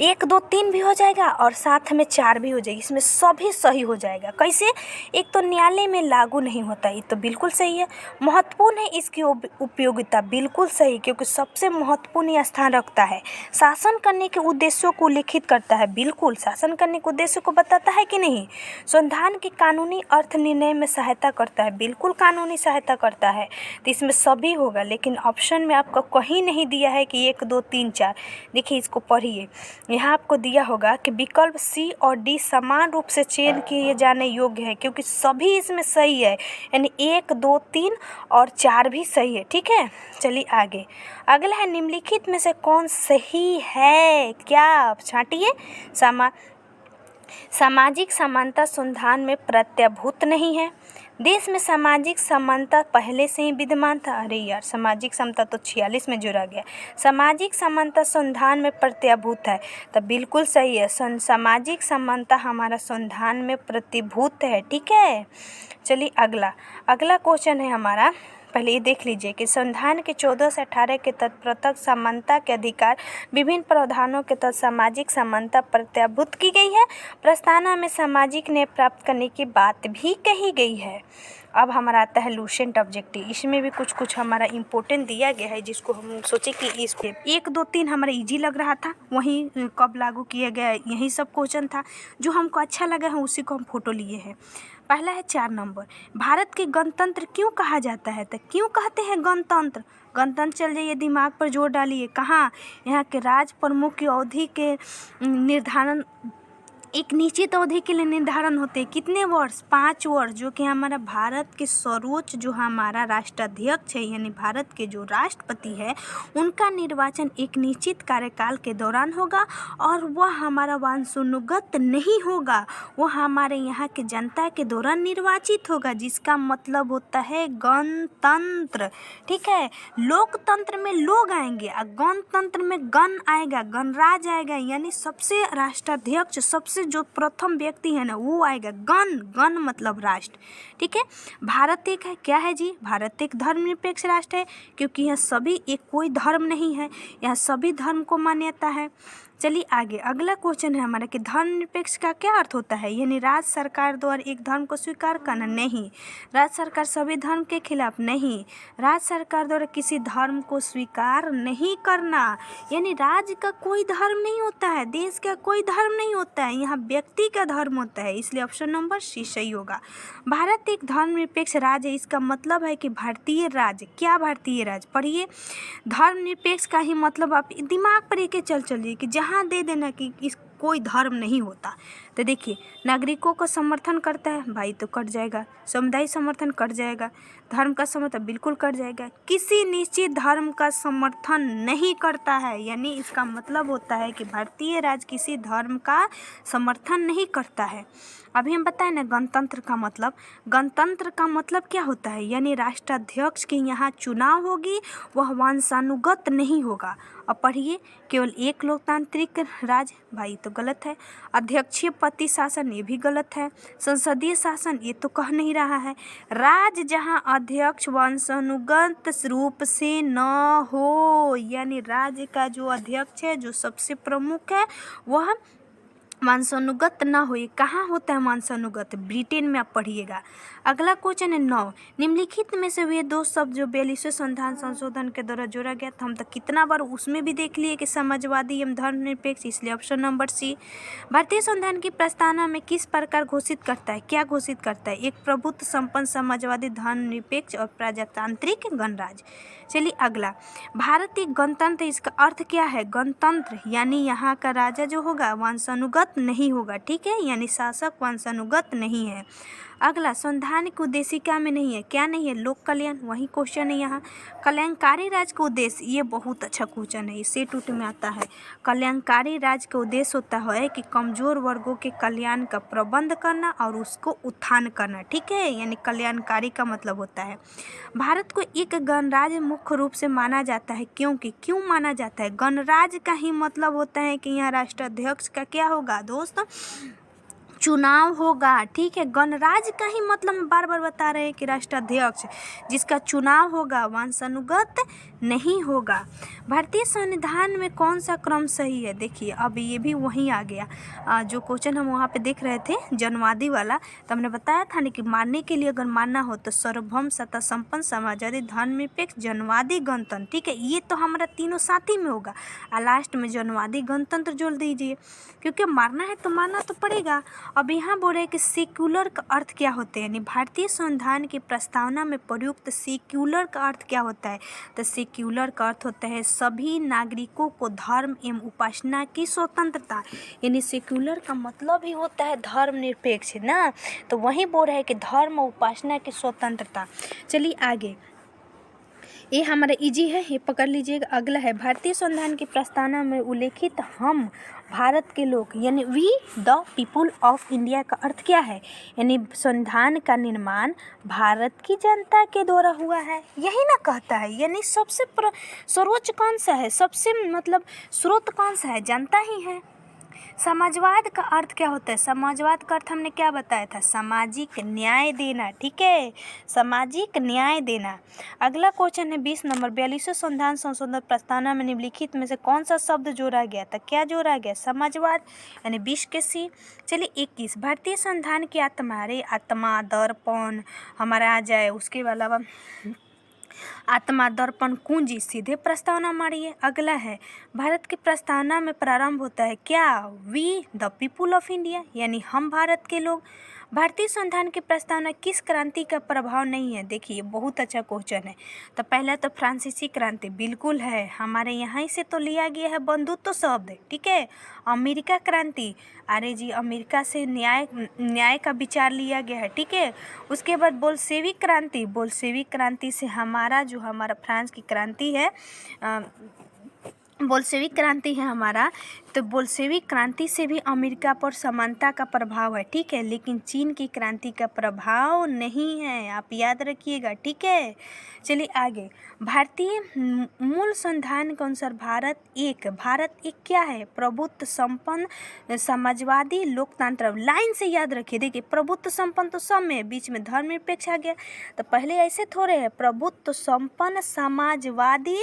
1, 2, 3 भी हो जाएगा और साथ में 4 भी हो जाएगी, इसमें सभी सही हो जाएगा। कैसे? एक तो न्यायालय में लागू नहीं होता, ये तो बिल्कुल सही है। महत्वपूर्ण है इसकी उपयोगिता, बिल्कुल सही, क्योंकि सबसे महत्वपूर्ण स्थान रखता है। शासन करने के उद्देश्यों को उल्लेखित करता है, बिल्कुल शासन करने के उद्देश्य को बताता है कि नहीं। संविधान के कानूनी अर्थ निर्णय में सहायता करता है, बिल्कुल कानूनी सहायता करता है, तो इसमें सभी होगा। लेकिन ऑप्शन में आपको कहीं नहीं दिया है कि 1, 2, 3, 4। देखिए इसको पढ़िए, यहाँ आपको दिया होगा कि विकल्प सी और डी समान रूप से चयन किए जाने योग्य है, क्योंकि सभी इसमें सही है, यानी 1, 2, 3 और 4 भी सही है। ठीक है, चलिए आगे। अगला है, निम्नलिखित में से कौन सही है? क्या आप छांटिए। सामाजिक समानता संविधान में प्रत्यभूत नहीं है। देश में सामाजिक समानता पहले से ही विद्यमान था। अरे यार, सामाजिक समता तो 46 में जोड़ा गया। सामाजिक समानता संविधान में प्रत्यभूत है, तो बिल्कुल सही है। सामाजिक समानता हमारा संविधान में प्रतिभूत है। ठीक है, चलिए अगला क्वेश्चन है हमारा। पहले ये देख लीजिए कि संविधान के 14 से 18 के तहत समानता के अधिकार विभिन्न प्रावधानों के तहत सामाजिक समानता प्रत्यभूत की गई है। प्रस्तावना में सामाजिक न्याय प्राप्त करने की बात भी कही गई है। अब हमारा आता है लूसेंट ऑब्जेक्टिव। इसमें भी कुछ हमारा इम्पोर्टेंट दिया गया है, जिसको हम सोचे कि इसको 1, 2, 3 हमारा इजी लग रहा था, वहीं कब लागू किया गया यही सब क्वेश्चन था। जो हमको अच्छा लगा है उसी को हम फोटो लिए हैं। पहला है 4 नंबर, भारत के गणतंत्र क्यों कहा जाता है? तो क्यों कहते हैं गणतंत्र? गणतंत्र चल जाइए, दिमाग पर जोर डालिए। कहाँ? यहाँ के राज प्रमुख की अवधि के निर्धारण एक निश्चित अवधि के लिए निर्धारण होते हैं। कितने वर्ष? 5 वर्ष, जो कि हमारा भारत के सर्वोच्च जो हमारा राष्ट्राध्यक्ष है, यानी भारत के जो राष्ट्रपति है, उनका निर्वाचन एक निश्चित कार्यकाल के दौरान होगा और वह हमारा वंशानुगत नहीं होगा, वह हमारे यहाँ के जनता के द्वारा निर्वाचित होगा, जिसका मतलब होता है गणतंत्र। ठीक है, लोकतंत्र में लोग आएंगे और गणतंत्र में गण आएगा, गणराज आएगा, यानी सबसे राष्ट्राध्यक्ष, सबसे जो प्रथम व्यक्ति है ना वो आएगा। गण मतलब राष्ट्र। ठीक है, भारत एक है, क्या है जी? भारत एक धर्मनिरपेक्ष राष्ट्र है, क्योंकि यहाँ सभी एक कोई धर्म नहीं है, यहाँ सभी धर्म को मान्यता है। चलिए आगे, अगला क्वेश्चन है हमारा कि धर्मनिरपेक्ष का क्या अर्थ होता है? यानी राज्य सरकार द्वारा एक धर्म को स्वीकार करना नहीं, राज्य सरकार सभी धर्म के खिलाफ नहीं, राज्य सरकार द्वारा किसी धर्म को स्वीकार नहीं करना, यानी राज्य का कोई धर्म नहीं होता है, देश का कोई धर्म नहीं होता है, यहाँ व्यक्ति का धर्म होता है, इसलिए ऑप्शन नंबर सी सही होगा। भारत एक धर्मनिरपेक्ष राज्य है, इसका मतलब है कि भारतीय राज्य, क्या भारतीय राज्य? पढ़िए, धर्मनिरपेक्ष का ही मतलब आप दिमाग पर लेके चलिए कि जहाँ दे देना कि इस कोई धर्म नहीं होता। तो देखिए, नागरिकों का समर्थन करता है, भाई तो कट जाएगा, समुदाय समर्थन कट जाएगा, धर्म का समर्थन बिल्कुल कट जाएगा, किसी निश्चित धर्म का समर्थन नहीं करता है, यानी इसका मतलब होता है कि भारतीय राज्य किसी धर्म का समर्थन नहीं करता है। अभी हम बताएं ना गणतंत्र का मतलब, गणतंत्र का मतलब क्या होता है? यानी राष्ट्राध्यक्ष के यहाँ चुनाव होगी, वह वंशानुगत नहीं होगा। अब पढ़िए, केवल एक लोकतांत्रिक राज्य, भाई तो गलत है। अध्यक्षीय पति शासन, ये भी गलत है। संसदीय शासन, ये तो कह नहीं रहा है। राज्य जहाँ अध्यक्ष वंशानुगत रूप से न हो, यानी राज्य का जो अध्यक्ष है, जो सबसे प्रमुख है, वह वंशानुगत ना हो। ये कहाँ होता है वंशानुगत? ब्रिटेन में आप पढ़िएगा। अगला क्वेश्चन है 9, निम्नलिखित में से वे दो शब्द जो 42वें संविधान संशोधन के द्वारा जोड़ा गया था, हम तो कितना बार उसमें भी देख लिए कि समाजवादी एवं धर्मनिरपेक्ष, इसलिए ऑप्शन नंबर सी। भारतीय संविधान की प्रस्तावना में किस प्रकार घोषित करता है? क्या घोषित करता है? एक प्रभुत्व संपन्न समाजवादी धर्मनिरपेक्ष और प्रजातांत्रिक गणराज्य। चलिए अगला, भारत एक गणतंत्र, इसका अर्थ क्या है? गणतंत्र यानी यहाँ का राजा जो होगा वंशानुगत नहीं होगा, ठीक है, यानी शासक वंशानुगत नहीं है। अगला, संविधान की उद्देशिका में नहीं है, क्या नहीं है? लोक कल्याण, वही क्वेश्चन है यहाँ। कल्याणकारी राज्य का उद्देश्य, ये बहुत अच्छा क्वेश्चन है, इसे टूट में आता है। कल्याणकारी राज्य का उद्देश्य होता है कि कमजोर वर्गों के कल्याण का प्रबंध करना और उसको उत्थान करना, ठीक है, यानी कल्याणकारी का मतलब होता है। भारत को एक गणराज्य मुख्य रूप से माना जाता है, क्योंकि क्यों माना जाता है? गणराज्य का ही मतलब होता है कि यहाँ राष्ट्राध्यक्ष का क्या होगा दोस्त? चुनाव होगा, ठीक है। गणराज्य का ही मतलब बार बार बता रहे हैं कि राष्ट्राध्यक्ष जिसका चुनाव होगा वंशानुगत नहीं होगा। भारतीय संविधान में कौन सा क्रम सही है? देखिए अब ये भी वहीं आ गया, जो क्वेश्चन हम वहाँ पे देख रहे थे जनवादी वाला, तो हमने बताया था ना कि मानने के लिए अगर मानना हो तो सार्वभौम सत्ता संपन्न समाजवादी धर्मनिरपेक्ष जनवादी गणतंत्र, ठीक है, ये तो हमारा तीनों साथ ही में होगा, और लास्ट में जनवादी गणतंत्र जोड़ दीजिए, क्योंकि मारना है तो मानना तो पड़ेगा। अब यहाँ बोल रहे हैं कि सेक्युलर का अर्थ क्या होते हैं, यानी भारतीय संविधान की प्रस्तावना में प्रयुक्त सेक्युलर का अर्थ क्या होता है? तो सेक्युलर का अर्थ होता है सभी नागरिकों को धर्म एवं उपासना की स्वतंत्रता, यानी सेक्युलर का मतलब ही होता है धर्मनिरपेक्ष ना, तो वहीं बोल रहे हैं कि धर्म और उपासना की स्वतंत्रता। चलिए आगे, ये हमारा इजी है, ये पकड़ लीजिएगा। अगला है, भारतीय संविधान की प्रस्तावना में उल्लेखित हम भारत के लोग, यानी we the people of India का अर्थ क्या है? यानी संविधान का निर्माण भारत की जनता के द्वारा हुआ है, यही ना कहता है, यानी सबसे सर्वोच्च कौन सा है? सबसे मतलब स्रोत कौन सा है? जनता ही है। समाजवाद का अर्थ क्या होता है? समाजवाद का अर्थ हमने क्या बताया था? सामाजिक न्याय देना, ठीक है, सामाजिक न्याय देना। अगला क्वेश्चन है 20 नंबर, 42वें संविधान संशोधन प्रस्तावना में निम्नलिखित में से कौन सा शब्द जोड़ा गया था? क्या जोड़ा गया? समाजवाद, यानी 20 के सी। चलिए 21, भारतीय संविधान की आत्मा, अरे आत्मा दर्पण हमारा आ जाए, उसके अलावा आत्मा दर्पण कुंजी, सीधे प्रस्तावना मारिए। अगला है, भारत की प्रस्तावना में प्रारंभ होता है क्या? We the people of India, यानी हम भारत के लोग। भारतीय संविधान की प्रस्तावना किस क्रांति का प्रभाव नहीं है? देखिए बहुत अच्छा क्वेश्चन है। तो पहला तो फ्रांसीसी क्रांति बिल्कुल है, हमारे यहाँ से तो लिया गया है बंधुत्व शब्द, ठीक है। अमेरिका क्रांति, अरे जी अमेरिका से न्याय का विचार लिया गया है, ठीक है। उसके बाद बोल्शेविक क्रांति, बोल्शेविक क्रांति से हमारा फ्रांस की क्रांति है, बोल्शेविक क्रांति है हमारा, तो बोल्शेविक क्रांति से भी अमेरिका पर समानता का प्रभाव है, ठीक है, लेकिन चीन की क्रांति का प्रभाव नहीं है, आप याद रखिएगा, ठीक है। चलिए आगे, भारतीय मूल संविधान के अनुसार भारत एक क्या है? प्रभुत्व संपन्न समाजवादी लोकतंत्र। लाइन से याद रखिए, देखिए प्रभुत्व संपन्न तो सब में, बीच में धर्मनिरपेक्ष आ गया, तो पहले ऐसे थोड़े है, प्रभुत्व संपन्न समाजवादी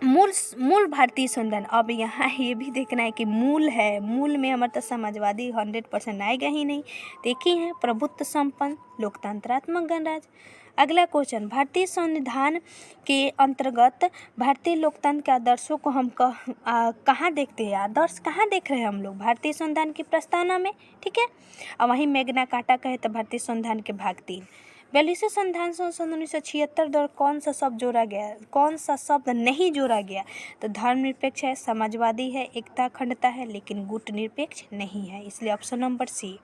मूल भारतीय संविधान। अब यहाँ ये भी देखना है कि मूल है, मूल में हमारा तो समाजवादी 100% आएगा ही नहीं, देखिए है प्रभुत्व संपन्न लोकतंत्रात्मक गणराज्य। अगला क्वेश्चन, भारतीय संविधान के अंतर्गत भारतीय लोकतंत्र के आदर्शों को हम कहाँ देखते हैं? आदर्श कहाँ देख रहे हैं हम लोग? भारतीय संविधान की प्रस्तावना में, ठीक है, और वहीं मैग्ना कार्टा कहे तो भारतीय संविधान के भाग 3। 42वें संविधान संशोधन 1976 द्वारा कौन सा शब्द जोड़ा गया? कौन सा शब्द नहीं जोड़ा गया? तो धर्मनिरपेक्ष है, समाजवादी है, एकता अखंडता है, लेकिन गुटनिरपेक्ष नहीं है, इसलिए ऑप्शन नंबर सी।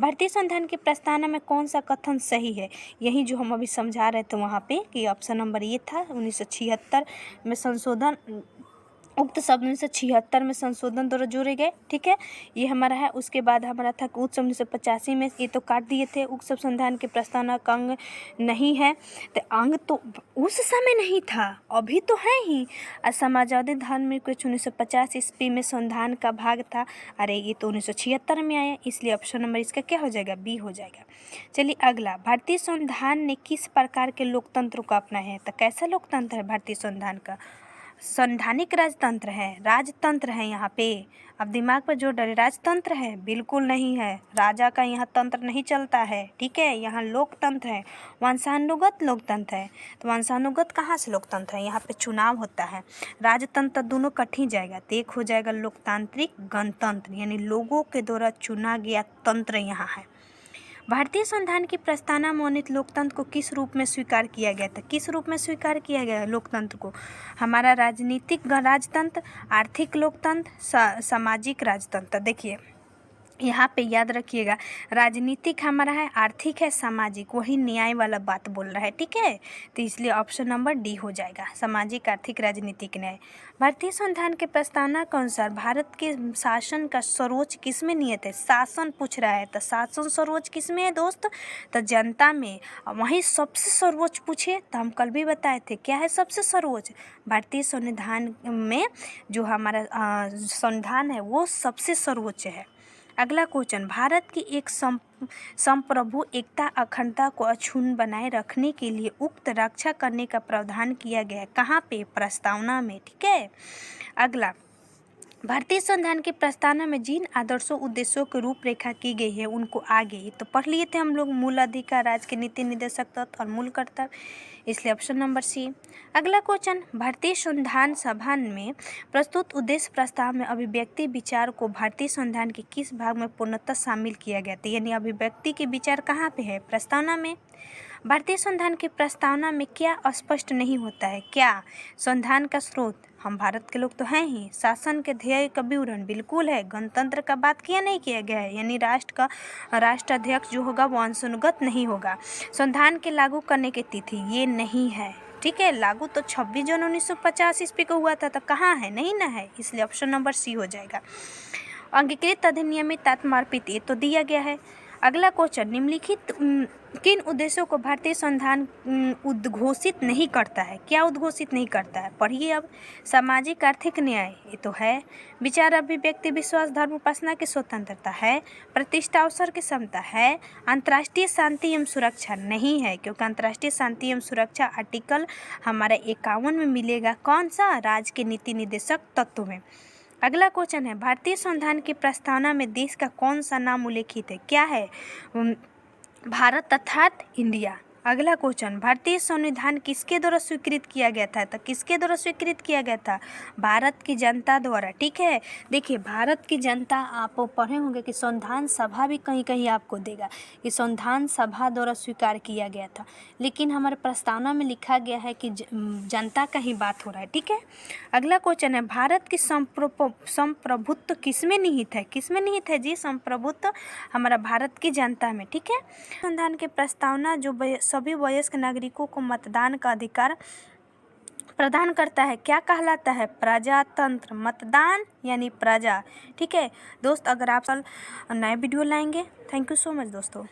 भारतीय संविधान की प्रस्तावना में कौन सा कथन सही है? यही जो हम अभी समझा रहे थे वहाँ पे कि ऑप्शन नंबर ये था, 1976 में संशोधन उक्त शब्द 1976 में संशोधन द्वारा जोड़े गए। ठीक है, ये हमारा है। उसके बाद हमारा था उक्त शब्द 1985 में, ये तो काट दिए थे। उक्त शब्द संविधान के प्रस्तावना का अंग नहीं है, तो अंग तो उस समय नहीं था, अभी तो है ही। समाजवादी धर्म कुछ 1950 ईस्वी में संविधान का भाग था। अरे ये तो 1976 में आया, इसलिए ऑप्शन नंबर इसका क्या हो जाएगा, बी हो जाएगा। चलिए अगला, भारतीय संविधान ने किस प्रकार के लोकतंत्र को अपनाया है? तो कैसा लोकतंत्र है भारतीय संविधान का? संवैधानिक राजतंत्र है, राजतंत्र है यहाँ पे। अब दिमाग पर जोर डाले, राजतंत्र है? बिल्कुल नहीं है, राजा का यहाँ तंत्र नहीं चलता है। ठीक है, यहाँ लोकतंत्र है, वंशानुगत लोकतंत्र है। तो वंशानुगत कहाँ से लोकतंत्र है? यहाँ पे चुनाव होता है। राजतंत्र दोनों कट ही जाएगा, तो एक हो जाएगा लोकतांत्रिक गणतंत्र, यानी लोगों के द्वारा चुना गया तंत्र यहाँ है। भारतीय संविधान की प्रस्तावना में वर्णित लोकतंत्र को किस रूप में स्वीकार किया गया था? किस रूप में स्वीकार किया गया है लोकतंत्र को? हमारा राजनीतिक राजतंत्र, आर्थिक लोकतंत्र, सामाजिक राजतंत्र। देखिए यहाँ पे याद रखिएगा, राजनीतिक हमारा है, आर्थिक है, सामाजिक, वही न्याय वाला बात बोल रहा है। ठीक है, तो इसलिए ऑप्शन नंबर डी हो जाएगा, सामाजिक, आर्थिक, राजनीतिक, न्याय। भारतीय संविधान के प्रस्तावना के अनुसार भारत के शासन का सर्वोच्च किसमें नियत है? शासन पूछ रहा है, तो शासन सर्वोच्च किसमें है दोस्त? तो जनता में। वहीं सबसे सर्वोच्च पूछे तो हम कल भी बताए थे, क्या है सबसे सर्वोच्च? भारतीय संविधान में जो हमारा संविधान है वो सबसे सर्वोच्च है। अगला क्वेश्चन, भारत की एक संप्रभु एकता अखंडता को अक्षुण्ण बनाए रखने के लिए उक्त रक्षा करने का प्रावधान किया गया है। कहाँ पे? प्रस्तावना में। ठीक है, अगला, भारतीय संविधान की प्रस्तावना में जिन आदर्शों उद्देश्यों की रूपरेखा की गई है उनको आगे तो पढ़ लिए थे हम लोग, मूल अधिकार, राज्य के नीति निर्देशक तत्व और मूल कर्तव्य, इसलिए ऑप्शन नंबर सी। अगला क्वेश्चन, भारतीय संविधान सभा में प्रस्तुत उद्देश्य प्रस्ताव में अभिव्यक्ति विचार को भारतीय संविधान के किस भाग में पूर्णतः शामिल किया गया था? यानी अभिव्यक्ति के विचार कहाँ पे है? प्रस्तावना में। भारतीय संविधान की प्रस्तावना में क्या स्पष्ट नहीं होता है? क्या? संविधान का स्रोत, हम भारत के लोग तो हैं ही। शासन के ध्येय का विवरण, बिल्कुल है। गणतंत्र का बात किया नहीं किया गया है, यानी राष्ट्र का राष्ट्राध्यक्ष जो होगा वो वंशानुगत नहीं होगा। संविधान के लागू करने की तिथि, ये नहीं है। ठीक है, लागू तो 26 जनवरी 1950 ईस्वी को हुआ था, तो कहाँ है? नहीं ना है, इसलिए ऑप्शन नंबर सी हो जाएगा। अंगीकृत अधिनियमित आत्मार्पित, ये तो दिया गया है। अगला क्वेश्चन, निम्नलिखित किन उद्देश्यों को भारतीय संविधान उद्घोषित नहीं करता है? क्या उद्घोषित नहीं करता है? पढ़िए अब, सामाजिक आर्थिक न्याय, ये तो है। विचार अभिव्यक्ति विश्वास धर्म उपासना की स्वतंत्रता है। प्रतिष्ठा अवसर की क्षमता है। अंतर्राष्ट्रीय शांति एवं सुरक्षा नहीं है, क्योंकि अंतर्राष्ट्रीय शांति एवं सुरक्षा आर्टिकल हमारा 51 में मिलेगा। कौन सा? राज्य के नीति निर्देशक तत्व में। अगला क्वेश्चन है, भारतीय संविधान की प्रस्तावना में देश का कौन सा नाम उल्लेखित है? क्या है? भारत अर्थात इंडिया। अगला क्वेश्चन, भारतीय संविधान किसके द्वारा स्वीकृत किया गया था? तो किसके द्वारा स्वीकृत किया गया था? भारत की जनता द्वारा। ठीक है, देखिए भारत की जनता, आप पढ़े होंगे कि संविधान सभा भी कहीं कहीं आपको देगा कि संविधान सभा द्वारा स्वीकार किया गया था, लेकिन हमारे प्रस्तावना में लिखा गया है कि जनता का ही बात हो रहा है। ठीक है, अगला क्वेश्चन है, भारत की संप्रभुत्व किसमें निहित है? किसमें निहित है जी? संप्रभुत्व हमारा भारत की जनता में। ठीक है, संविधान की प्रस्तावना जो सभी वयस्क नागरिकों को मतदान का अधिकार प्रदान करता है, क्या कहलाता है? प्रजातंत्र। मतदान यानी प्रजा। ठीक है दोस्त, अगर आप नए वीडियो लाएंगे, थैंक यू सो मच दोस्तों।